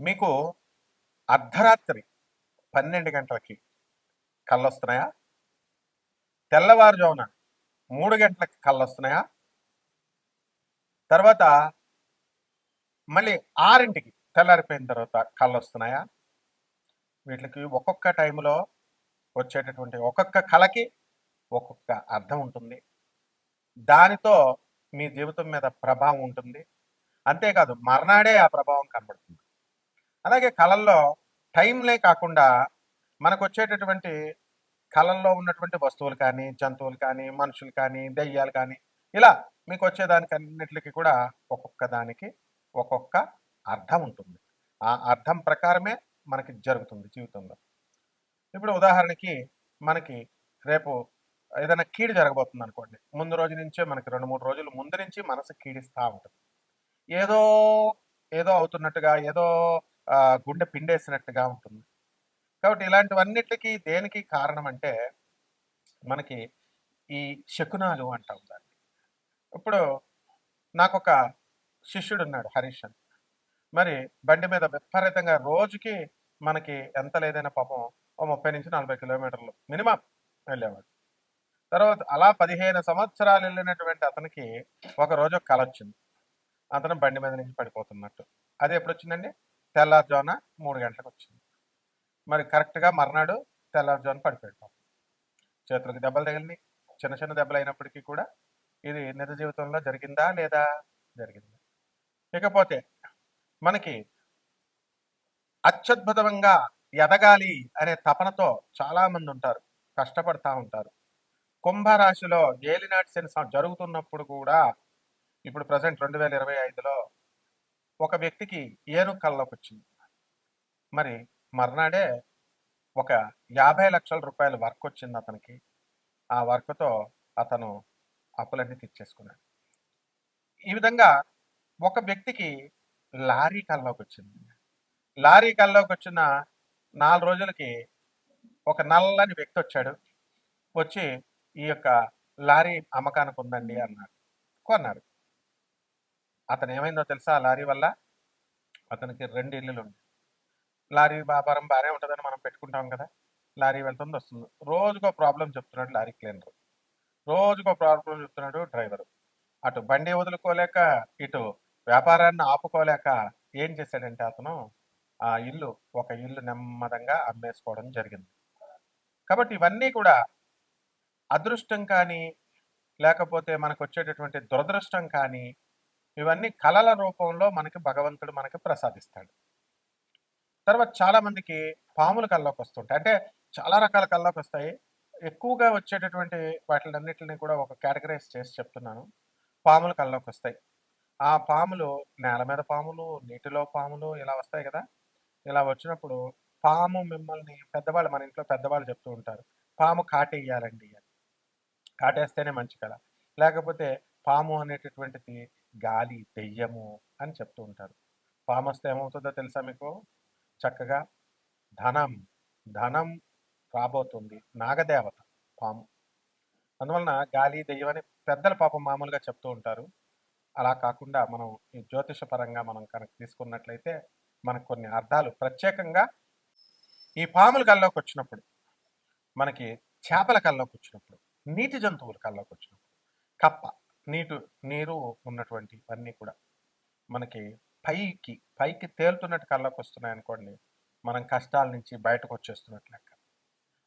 మీకు అర్ధరాత్రి 12 గంటలకి కళ్ళొస్తున్నాయా? తెల్లవారుజామున 3 గంటలకి కళ్ళొస్తున్నాయా? తర్వాత మళ్ళీ 6కి తెల్లారిపోయిన తర్వాత కళ్ళొస్తున్నాయా? వీటికి ఒక్కొక్క టైంలో వచ్చేటటువంటి ఒక్కొక్క కళకి ఒక్కొక్క అర్థం ఉంటుంది. దానితో మీ జీవితం మీద ప్రభావం ఉంటుంది. అంతేకాదు మర్నాడే ఆ ప్రభావం కనబడుతుంది. అలాగే కళల్లో టైంలే కాకుండా మనకొచ్చేటటువంటి కళల్లో ఉన్నటువంటి వస్తువులు కానీ, జంతువులు కానీ, మనుషులు కానీ, దెయ్యాలు కానీ, ఇలా మీకు వచ్చేదానికి అన్నిటికి కూడా ఒక్కొక్క దానికి ఒక్కొక్క అర్థం ఉంటుంది. ఆ అర్థం ప్రకారమే మనకి జరుగుతుంది జీవితంలో. ఇప్పుడు ఉదాహరణకి మనకి రేపు ఏదైనా కీడు జరగబోతుంది అనుకోండి. ముందు రోజు నుంచే మనకి 2, 3 రోజుల ముందు నుంచి మనసు కీడిస్తా ఉంటుంది. ఏదో ఏదో అవుతున్నట్టుగా, ఏదో గుండె పిండేసినట్టుగా ఉంటుంది. కాబట్టి ఇలాంటివన్నిటికి దేనికి కారణం అంటే మనకి ఈ శకునాలు అంటాం దాన్ని. ఇప్పుడు నాకొక శిష్యుడున్నాడు హరీష్ అని. మరి బండి మీద విపరీతంగా రోజుకి మనకి ఎంత లేదైనా పాపం ఓ 30-40 కిలోమీటర్లు మినిమం వెళ్ళేవాడు. తర్వాత అలా 15 సంవత్సరాలు వెళ్ళినటువంటి అతనికి ఒక రోజు ఒక కల వచ్చింది. అతను బండి మీద నుంచి పడిపోతున్నట్టు. అది ఎప్పుడొచ్చిందండి? తెల్లారుజామున 3 గంటలకు వచ్చింది. మరి కరెక్ట్‌గా మర్నాడు తెల్లారుజామున పడిపోయాడు పాపం. చేతులకు దెబ్బలు తగిలినాయి. చిన్న చిన్న దెబ్బలు అయినప్పటికీ కూడా ఇది నిజ జీవితంలో జరిగిందా? లేదా? జరిగింది. ఇకపోతే మనకి అత్యద్భుతంగా ఎదగాలి అనే తపనతో చాలా మంది ఉంటారు. కష్టపడతా ఉంటారు. కుంభరాశిలో ఏలినాటి శని జరుగుతున్నప్పుడు కూడా ఇప్పుడు ప్రెజెంట్ 2025లో ఒక వ్యక్తికి ఏనుగు కల్లోకి వచ్చింది. మరి మర్నాడే ఒక 50 లక్షల రూపాయల వర్క్ వచ్చింది అతనికి. ఆ వర్క్‌తో అతను అప్పులన్నీ తీర్చేసుకున్నాడు. ఈ విధంగా ఒక వ్యక్తికి లారీ కల్లోకొచ్చింది. లారీ కల్లోకొచ్చిన 4 రోజులకి ఒక నల్లని వ్యక్తి వచ్చాడు. వచ్చి ఈ యొక్క లారీ అమ్మకానికి ఉందండి అన్నాడు. కొన్నారు. అతను ఏమైందో తెలుసా ఆ లారీ వల్ల? అతనికి 2 ఇల్లులుండేవి. లారీ వ్యాపారం బానే ఉంటదని మనం పెట్టుకుంటాం కదా! లారీ వెళ్తుంది, వస్తుంది. రోజుకో ప్రాబ్లమ్ చెప్తున్నాడు లారీ క్లీనరు. రోజుకో ప్రాబ్లమ్ చెప్తున్నాడు డ్రైవరు. అటు బండి వదులుకోలేక, ఇటు వ్యాపారాన్ని ఆపుకోలేక ఏం చేశాడంటే అతను ఆ ఒక ఇల్లు నెమ్మదంగా అమ్మేసుకోవడం జరిగింది. కాబట్టి ఇవన్నీ కూడా అదృష్టం కానీ, లేకపోతే మనకొచ్చేటటువంటి దురదృష్టం కానీ, ఇవన్నీ కళల రూపంలో మనకి భగవంతుడు మనకి ప్రసాదిస్తాడు. తర్వాత చాలా మందికి పాములు కల్లోకొస్తుంటాయి. అంటే చాలా రకాల కల్లోకొస్తాయి. ఎక్కువగా వచ్చేటటువంటి వాటిలన్నిటిని కూడా ఒక కేటగరైజ్ చేసి చెప్తున్నాను. పాములు కల్లోకొస్తాయి. ఆ పాములు నేల మీద పాములు, నీటిలో పాములు ఇలా వస్తాయి కదా! ఇలా వచ్చినప్పుడు పాము మిమ్మల్ని పెద్దవాళ్ళు మన ఇంట్లో పెద్దవాళ్ళు చెప్తూ ఉంటారు. పాము కాటేయాలండి అని. కాటేస్తేనే మంచి కళ. లేకపోతే పాము అనేటటువంటిది గాలి, దెయ్యము అని చెప్తూ ఉంటారు. పామొస్తే ఏమవుతుందో తెలుసా మీకు? చక్కగా ధనం, ధనం రాబోతుంది. నాగదేవత పాము. అందువలన గాలి, దెయ్యం అని పెద్దలు పాపం మామూలుగా చెప్తూ ఉంటారు. అలా కాకుండా మనం ఈ జ్యోతిష పరంగా మనం కనుక తీసుకున్నట్లయితే మనకు కొన్ని అర్థాలు ప్రత్యేకంగా ఈ పాముల కల్లోకి వచ్చినప్పుడు, మనకి చేపల కల్లోకి వచ్చినప్పుడు, నీటి జంతువుల కల్లోకి వచ్చినప్పుడు, కప్ప, నీరు ఉన్నటువంటి ఇవన్నీ కూడా మనకి పైకి తేలుతున్నట్టు కల్లోకి వస్తున్నాయి అనుకోండి, మనం కష్టాల నుంచి బయటకు వచ్చేస్తున్నట్టు లెక్క.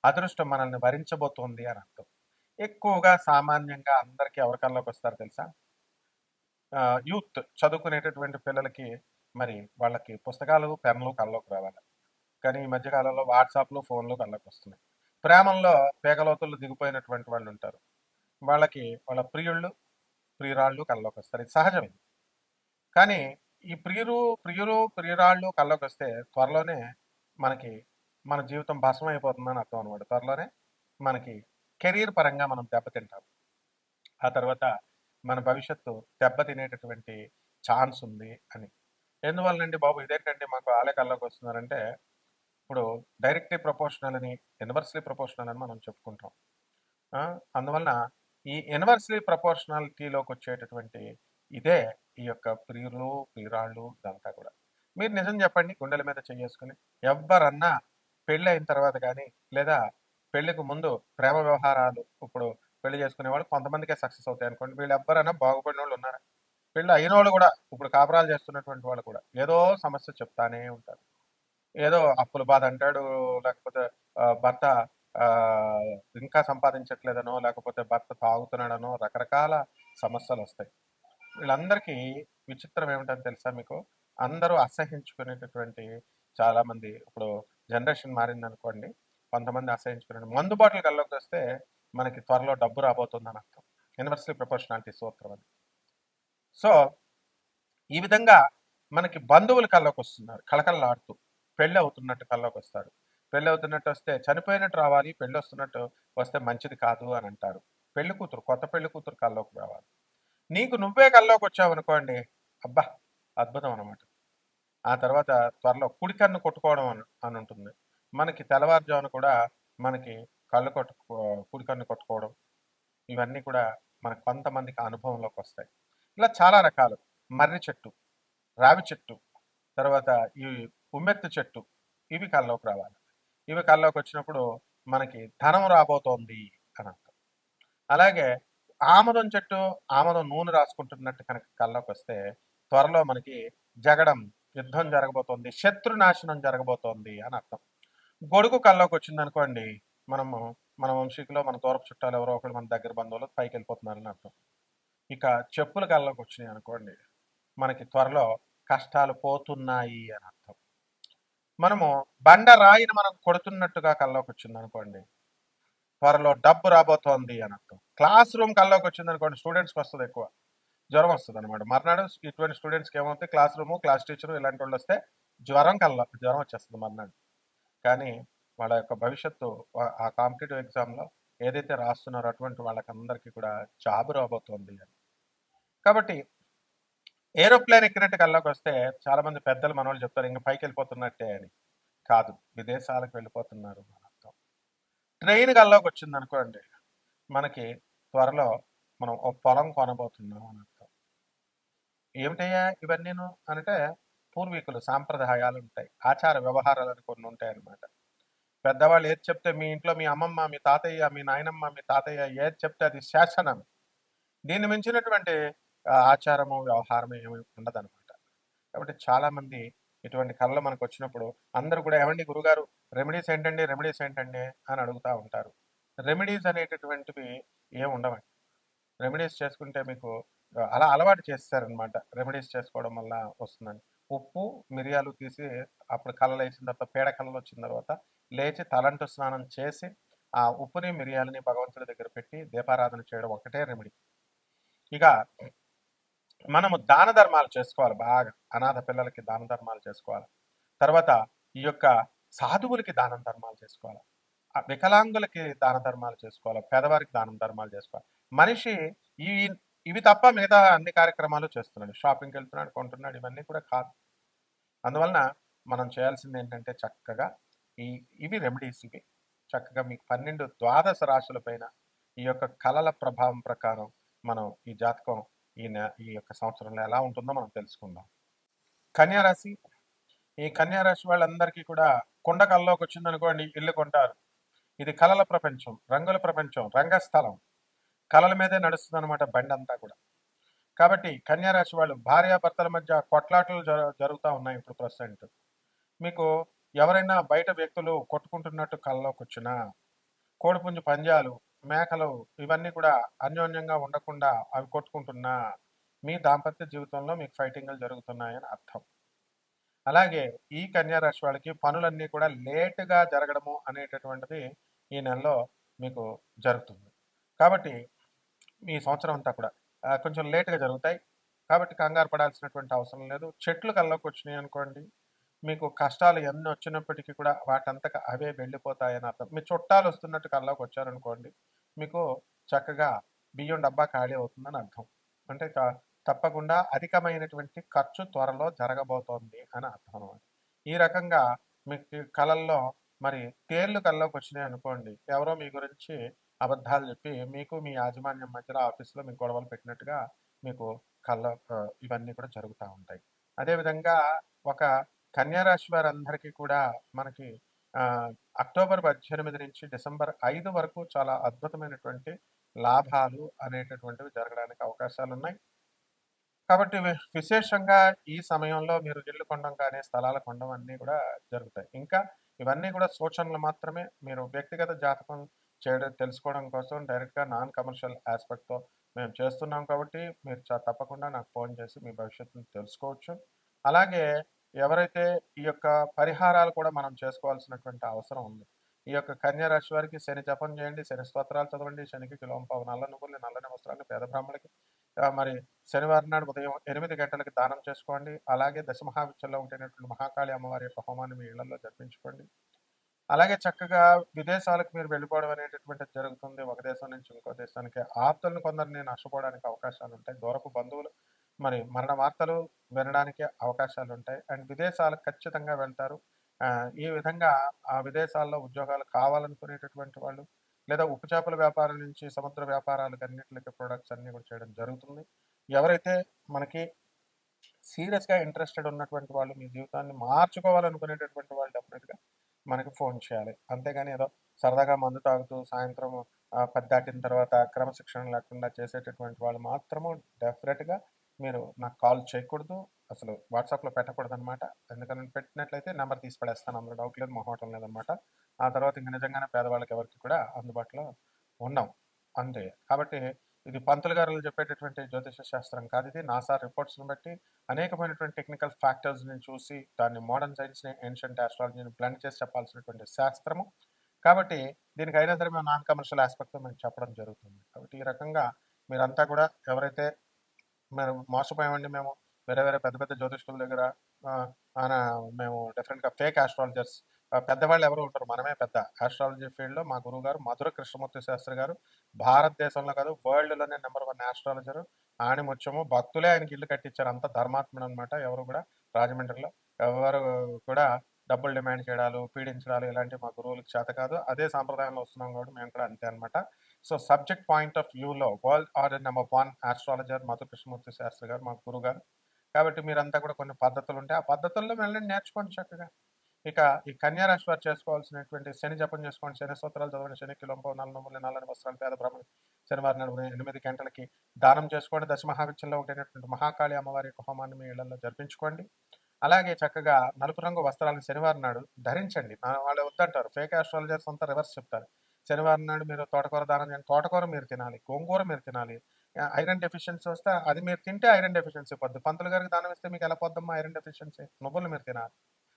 అదృష్టం మనల్ని వరించబోతోంది అని అర్థం. ఎక్కువగా సామాన్యంగా అందరికీ ఎవరి కల్లోకి వస్తారు తెలుసా? యూత్ చదువుకునేటటువంటి పిల్లలకి మరి వాళ్ళకి పుస్తకాలు, పెన్నులు కల్లోకి రావాలి. కానీ ఈ మధ్య కాలంలో వాట్సాప్‌లు, ఫోన్‌లు కల్లోకి వస్తున్నాయి. ప్రేమల్లో పేగలోతుల్లో దిగిపోయినటువంటి వాళ్ళు ఉంటారు. వాళ్ళకి వాళ్ళ ప్రియురాళ్ళు కల్లోకి వస్తారు. ఇది సహజం ఇది. కానీ ఈ ప్రియురాళ్ళు కల్లోకొస్తే త్వరలోనే మనకి మన జీవితం భస్మం అయిపోతుందని అర్థం అనమాట. త్వరలోనే మనకి కెరీర్ పరంగా మనం దెబ్బతింటాం. ఆ తర్వాత మన భవిష్యత్తు దెబ్బతినేటటువంటి ఛాన్స్ ఉంది అని. ఎందువల్లనండి బాబు ఇదేంటండి మాకు ఆళ్ళే కల్లోకొస్తున్నారంటే, ఇప్పుడు డైరెక్ట్‌లీ ప్రపోర్షనల్ అని, ఇన్వర్స్‌లీ ప్రపోర్షనల్ అని మనం చెప్పుకుంటాం. అందువలన ఈ ఇన్వర్స్‌లీ ప్రపోర్షనాలిటీలోకొచ్చేటటువంటి ఇదే ఈ యొక్క ప్రియురాళ్ళు ఇదంతా కూడా. మీరు నిజం చెప్పండి గుండెల మీద చెయ్యేసుకుని. ఎవ్వరన్నా పెళ్ళయిన తర్వాత గానీ, లేదా పెళ్ళికి ముందు ప్రేమ వ్యవహారాలు ఇప్పుడు పెళ్లి చేసుకునేవాళ్ళు కొంతమందికే సక్సెస్ అవుతాయనుకోండి. వీళ్ళెవ్వరైనా బాగుపడినోళ్ళున్నారా? పెళ్లి అయినోళ్ళు గూడా ఇప్పుడు కాపురాలు చేస్తున్నటువంటి వాళ్ళు కూడా ఏదో సమస్య చెప్తానే ఉంటారు. ఏదో అప్పుల బాధ అంటాడు, లేకపోతే భర్త ఆహ్, ఇంకా సంపాదించట్లేదనో, లేకపోతే భర్త తాగుతున్నాడనో రకరకాల సమస్యలొస్తాయి. వీళ్ళందరికీ విచిత్రం ఏమిటని తెలుసా మీకు? అందరూ అసహించుకునేటటువంటి చాలామంది ఇప్పుడు జనరేషన్ మారిందనుకోండి. కొంతమంది అసహించుకునే మందు బాటిల్ కల్లోకొస్తే మనకి త్వరలో డబ్బు రాబోతుందని అర్థం. యూనివర్సల్ ప్రొపోర్షనాలిటీ సూత్రం అది. సో, ఈ విధంగా మనకి బంధువులు కల్లోకొస్తున్నారు కళకళలాడుతూ. పెళ్లవుతున్నట్టు కల్లోకొస్తారు. పెళ్లవుతున్నట్టు వస్తే చనిపోయినట్టు రావాలి, పెళ్లొస్తున్నట్టు వస్తే మంచిది కాదు అనంటారు. పెళ్లి కూతురు, కొత్త పెళ్లి కూతురు కల్లోకి రావాలి. నీకు నువ్వే కల్లోకొచ్చావనుకోండి, అబ్బా! అద్భుతం అనమాట. ఆ తర్వాత త్వరలో కుడి కన్ను కొట్టుకోవడం అనుంటుంది. మనకి తెల్లవారుజామున కూడా మనకి కళ్ళు కుడి కన్ను కొట్టుకోవడం, ఇవన్నీ కూడా మనకు కొంతమందికి అనుభవంలోకొస్తాయి. ఇలా చాలా రకాలు. మర్రి చెట్టు, రావి చెట్టు, తర్వాత ఈ ఉమ్మెత్తు చెట్టు, ఇవి కల్లోకి రావాలి. ఇవి కల్లోకొచ్చినప్పుడు మనకి ధనం రాబోతోంది అని అర్థం. అలాగే ఆమదం చెట్టు, ఆమదం నూనె రాసుకుంటున్నట్టు కనుక కల్లోకొస్తే త్వరలో మనకి జగడం, యుద్ధం జరగబోతోంది, శత్రునాశనం జరగబోతోంది అని అర్థం. గొడుగు కల్లోకొచ్చిందనుకోండి, మనము మన వంశీకులో మన దూరపు చుట్టాలు ఎవరో ఒకళ్ళు మన దగ్గర బంధువులు పైకెళ్ళిపోతున్నారని అర్థం. ఇక చెప్పులు కల్లోకొచ్చినాయి అనుకోండి, మనకి త్వరలో కష్టాలు పోతున్నాయి అని అర్థం. మనము బండరాయిని మనం కొడుతున్నట్టుగా కల్లోకొచ్చిందనుకోండి, త్వరలో డబ్బు రాబోతోంది అని అర్థం. క్లాస్ రూమ్ కల్లోకొచ్చిందనుకోండి, స్టూడెంట్స్‌కి వస్తది ఎక్కువ. జ్వరం వస్తదనమాట. మర్నాడు ఇటువంటి స్టూడెంట్స్‌కి ఏమవుతుంది క్లాస్ రూము, క్లాస్ టీచరు ఇలాంటోళ్ళొస్తే జ్వరం వచ్చేస్తది మర్నాడు. కానీ వాళ్ళ యొక్క భవిష్యత్తు ఆ కాంపిటీటివ్ ఎగ్జామ్‌లో ఏదైతే రాస్తున్నారో అటువంటి వాళ్ళకందరికీ కూడా జాబ్ రాబోతోంది అని. కాబట్టి ఏరోప్లేన్ ఎక్కినట్టు కల్లోకొస్తే చాలామంది పెద్దలు మనోళ్ళు చెప్తారు ఇంక పైకెళ్ళిపోతున్నట్టే అని. కాదు. విదేశాలకు వెళ్ళిపోతున్నారు అని అర్థం. ట్రైన్ కల్లోకొచ్చిందనుకోండి, మనకి త్వరలో మనం ఓ పొలం కొనబోతున్నాం అని అర్థం. ఏమిటయ్యా ఇవన్నీను అనంటే పూర్వీకులు సాంప్రదాయాలుంటాయి. ఆచార వ్యవహారాలని కొన్నుంటాయనమాట. పెద్దవాళ్ళు ఏది చెప్తే మీ ఇంట్లో మీ అమ్మమ్మ, మీ తాతయ్య, మీ నాయనమ్మ, మీ తాతయ్య ఏది చెప్తే అది శాసనం. దీన్ని మించినటువంటి ఆచారము, వ్యవహారము ఏమి ఉండదనమాట. కాబట్టి చాలామంది ఇటువంటి కళలు మనకొచ్చినప్పుడు అందరూ కూడా "ఏవండి గురుగారు రెమెడీస్ ఏంటండి? రెమెడీస్ ఏంటండి?" అని అడుగుతా ఉంటారు. రెమెడీస్ అనేటటువంటివి ఏమి ఉండవండి. రెమెడీస్ చేసుకుంటే మీకు అలా అలవాటు చేసేసారనమాట. రెమెడీస్ చేసుకోవడం వల్ల వస్తుందని. ఉప్పు, మిరియాలు తీసి అప్పుడు కలలేసిన తర్వాత పేడ కలలొచ్చిన తర్వాత లేచి తలంటు స్నానం చేసి, ఆ ఉప్పుని, మిరియాలని భగవంతుడి దగ్గర పెట్టి దీపారాధన చేయడం ఒక్కటే రెమెడీ. ఇక మనము దాన ధర్మాలు చేసుకోవాలి బాగా. అనాథ పిల్లలకి దాన ధర్మాలు చేసుకోవాలి. తర్వాత ఈ యొక్క సాధువులకి దానం ధర్మాలు చేసుకోవాలి. వికలాంగులకి దాన ధర్మాలు చేసుకోవాలి. పేదవారికి దానం ధర్మాలు చేసుకోవాలి. మనిషి ఈ ఇవి తప్ప మిగతా అన్ని కార్యక్రమాలు చేస్తున్నాడు. షాపింగ్‌కెళ్తున్నాడు, కొంటున్నాడు ఇవన్నీ కూడా కాదు. అందువలన మనం చేయాల్సిందేంటంటే చక్కగా ఈ ఇవి రెమెడీస్ ఇవి. చక్కగా మీకు 12 ద్వాదశ రాశుల పైన ఈ యొక్క కళల ప్రభావం ప్రకారం మనం ఈ జాతకం ఈ యొక్క సంవత్సరంలో ఎలా ఉంటుందో మనం తెలుసుకుందాం. కన్యా రాశి. ఈ కన్యా రాశి వాళ్ళందరికీ కూడా కుండ కల్లోకొచ్చిందనుకోండి ఇల్లు కొంటారు. ఇది కలల ప్రపంచం, రంగుల ప్రపంచం, రంగస్థలం. కలల మీదే నడుస్తుందనమాట బండంతా కూడా. కాబట్టి కన్యా రాశి వాళ్ళు భార్యాభర్తల మధ్య కొట్లాటలు జరుగుతా ఉన్నాయి ఇప్పుడు ప్రెజెంట్. మీకు ఎవరైనా బయట వ్యక్తులు కొట్టుకుంటున్నట్టు కల్లోకొచ్చినా, కోడిపుంజు పంజాలు, మేకలు ఇవన్నీ కూడా అన్యోన్యంగా ఉండకుండా అవి కొట్టుకుంటున్నా, మీ దాంపత్య జీవితంలో మీకు ఫైటింగులు జరుగుతున్నాయని అర్థం. అలాగే ఈ కన్యా రాశి వాళ్ళకి పనులన్నీ కూడా లేట్‌గా జరగడము అనేటటువంటిది ఈ నెలలో మీకు జరుగుతుంది. కాబట్టి ఈ సంవత్సరం అంతా కూడా కొంచెం లేట్‌గా జరుగుతాయి. కాబట్టి కంగారు పడాల్సినటువంటి అవసరం లేదు. చెట్లు కల్లోకొచ్చినాయనుకోండి, మీకు కష్టాలు ఎన్నొచ్చినప్పటికీ కూడా వాటంతట అవే వెళ్ళిపోతాయని అర్థం. మీ చుట్టాలొస్తున్నట్టు కల్లోకొచ్చారనుకోండి, మీకు చక్కగా బియ్యం డబ్బా ఖాళీ అవుతుందని అర్థం. అంటే తప్పకుండా అధికమైనటువంటి ఖర్చు త్వరలో జరగబోతోంది అని అర్థం అన్నమాట. ఈ రకంగా మీకు కలల్లో మరి తేళ్ళు కల్లోకొచ్చినాయనుకోండి, ఎవరో మీ గురించి అబద్ధాలు చెప్పి మీకు మీ యాజమాన్యం మధ్యలో ఆఫీస్‌లో మీకు గొడవలు పెట్టినట్టుగా మీకు ఇవన్నీ కూడా జరుగుతా ఉంటాయి. అదేవిధంగా ఒక కన్యా రాశి వారందరికీ కూడా మనకి అక్టోబర్ 18 నుంచి డిసెంబర్ 5 వరకు చాలా అద్భుతమైనటువంటి లాభాలు అనేటటువంటివి జరగడానికి అవకాశాలున్నాయి. కాబట్టి విశేషంగా ఈ సమయంలో మీరు ఇల్లు కొనడం కానీ, స్థలాలు కొనడం అన్నీ కూడా జరుగుతాయి. ఇంకా ఇవన్నీ కూడా సూచనలు మాత్రమే. మీరు వ్యక్తిగత జాతకం తెలుసుకోవడం కోసం డైరెక్ట్‌గా నాన్ కమర్షియల్ యాస్పెక్ట్‌తో మేము చేస్తున్నాం కాబట్టి, మీరు తప్పకుండా నాకు ఫోన్ చేసి మీ భవిష్యత్తును తెలుసుకోవచ్చు. అలాగే ఎవరైతే ఈ యొక్క పరిహారాలు కూడా మనం చేసుకోవాల్సినటువంటి అవసరం ఉంది. ఈ యొక్క కన్యా రాశి వారికి శని జపం చేయండి, శని స్తోత్రాలు చదవండి, శనికి కిలోంపావు నల్ల నువ్వుల్ని, నల్లని వస్త్రాన్ని పేద బ్రాహ్మణులకి మరి శనివారం నాడు ఉదయం 8 గంటలకి దానం చేసుకోండి. అలాగే దశమహావిద్యలో ఉంటున్నటువంటి మహాకాళి అమ్మవారి యొక్క హోమాన్ని మీ ఇళ్లలో జరిపించుకోండి. అలాగే చక్కగా విదేశాలకు మీరు వెళ్ళిపోవడం అనేటటువంటిది జరుగుతుంది. ఒక దేశం నుంచి ఇంకో దేశానికి. ఆప్తులను కొందరిని నష్టపోవడానికి అవకాశాలుంటాయి. దూరపు బంధువులు మరి మరణ వార్తలు వినడానికి అవకాశాలుంటాయి. అండ్ విదేశాలకు ఖచ్చితంగా వెళ్తారు. ఈ విధంగా ఆ విదేశాల్లో ఉద్యోగాలు కావాలనుకునేటటువంటి వాళ్ళు లేదా ఉప్పు చేపల వ్యాపారం నుంచి సముద్ర వ్యాపారాలకు అన్నిటికి ప్రొడక్ట్స్ అన్నీ కూడా చేయడం జరుగుతుంది. ఎవరైతే మనకి సీరియస్‌గా ఇంట్రెస్టెడ్ ఉన్నటువంటి వాళ్ళు, మీ జీవితాన్ని మార్చుకోవాలనుకునేటటువంటి వాళ్ళు డెఫినెట్‌గా మనకి ఫోన్ చేయాలి. అంతేగాని ఏదో సరదాగా మందు తాగుతూ సాయంత్రం 10 దాటిన తర్వాత క్రమశిక్షణ లేకుండా చేసేటటువంటి వాళ్ళు మాత్రము డెఫినెట్‌గా మీరు నాకు కాల్ చేయకూడదు. అసలు వాట్సాప్‌లో పెట్టకూడదనమాట. ఎందుకని పెట్టినట్లయితే నంబర్ తీసి పడేస్తాను. అందులో డౌట్ లేదు, మొహమాటం లేదనమాట. ఆ తర్వాత ఇంక నిజంగానే పేదవాళ్ళకి ఎవరికీ కూడా అందుబాటులో ఉండం. అంతే. కాబట్టి ఇది పంతులు గారు చెప్పేటటువంటి జ్యోతిష శాస్త్రం కాదు ఇది. నాసా రిపోర్ట్స్‌ని బట్టి అనేకమైనటువంటి టెక్నికల్ ఫ్యాక్టర్స్‌ని చూసి దాన్ని మోడర్న్ సైన్స్‌ని, ఏన్షియంట్ ఆస్ట్రాలజీని బ్లెండ్ చేసి చెప్పాల్సినటువంటి శాస్త్రము. కాబట్టి దీనికైనా సరే మేము నాన్ కమర్షియల్ ఆస్పెక్ట్‌తో మేము చెప్పడం జరుగుతుంది. కాబట్టి ఈ రకంగా మీరంతా కూడా ఎవరైతే మోసపోయామండి మేము వేరే వేరే పెద్ద పెద్ద జ్యోతిష్కుల దగ్గర మేము డిఫరెంట్‌గా ఫేక్ ఆస్ట్రాలజర్స్ పెద్దవాళ్ళు ఎవరు ఉంటారు. మనమే పెద్ద ఆస్ట్రాలజీ ఫీల్డ్‌లో మా గురువుగారు మధుర కృష్ణమూర్తి శాస్త్రి గారు భారతదేశంలో కాదు వరల్డ్‌లోనే నంబర్ 1 ఆస్ట్రాలజరు. ఆణిముత్యము భక్తులే ఆయనకి ఇల్లు కట్టించారు. అంత ధర్మాత్ముడు అనమాట. ఎవరు కూడా రాజమండ్రిలో ఎవరు కూడా డబ్బులు డిమాండ్ చేయడాలు, పీడించడాలు ఇలాంటివి మా గురువులకు చేత కాదు. అదే సాంప్రదాయంలో వస్తున్నాం కాబట్టి మేము కూడా అంతే అనమాట. సో సబ్జెక్ట్ పాయింట్ ఆఫ్ వ్యూలో world order number 1 astrologer Madhu Krishnamurthy Shastri garu మా గురువుగారు. కాబట్టి మీరంతా కూడా కొన్ని పద్ధతులు ఉంటాయి. ఆ పద్ధతుల్లో వెళ్ళండి, నేర్చుకోండి చక్కగా. ఇక ఈ కన్యా రాశి వారు చేసుకోవాల్సినటువంటి శని జపం చేసుకోండి, శని స్తోత్రాలు చదవండి, శని కిలోంపావు నల్ల నువ్వులు, నల్లని వస్త్రాలు పేద బ్రాహ్మణులు శనివారం నాడు ఉదయం 8 గంటలకి దానం చేసుకోండి. దశమహావిద్యలో ఉండేటటువంటి మహాకాళి అమ్మవారి యొక్క హోమాన్ని మీ ఇళ్లలో జరిపించుకోండి. అలాగే చక్కగా నలుపు రంగు వస్త్రాలను శనివారం నాడు ధరించండి. వాళ్ళు వద్దంటారు. ఫేక్ ఆస్ట్రాలజర్స్ అంతా రివర్స్ చెప్తారు. శనివారం నాడు మీరు తోటకూర దానం చేయండి. తోటకూర మీరు తినాలి, గోంగూర మీరు తినాలి. ఐరన్ డెఫిషియన్సీ వస్తే అది మీరు తింటే ఐరన్ డెఫిషియన్సీ పోద్ది. పంతులు గారికి దానం ఇస్తే మీకు ఎలా పోద్దమ్మా ఐరన్ డెఫిషియన్సీ? నువ్వులు మీరు తినాలి,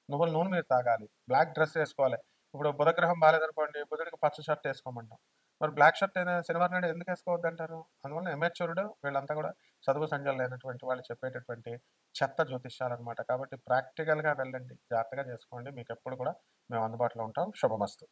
నువ్వుల నూనె మీరు తాగాలి, బ్లాక్ డ్రెస్ వేసుకోవాలి. ఇప్పుడు బుధగ్రహం బాలేదనుకోండి, బుధుడికి పచ్చ షర్ట్ వేసుకోమంటాం. మరి బ్లాక్ షర్ట్ శనివారం నాడు ఎందుకు వేసుకోవద్దంటారు? అందువల్ల ఎమెచ్యూర్డ్ వీళ్ళంతా కూడా చదువు సంధ్యలు లేనటువంటి వాళ్ళు చెప్పేటటువంటి చెత్త జ్యోతిష్యాలన్నమాట. కాబట్టి ప్రాక్టికల్‌గా వెళ్ళండి. జాగ్రత్తగా చేసుకోండి. మీకెప్పుడు కూడా మేము అందుబాటులో ఉంటాం. శుభమస్తు.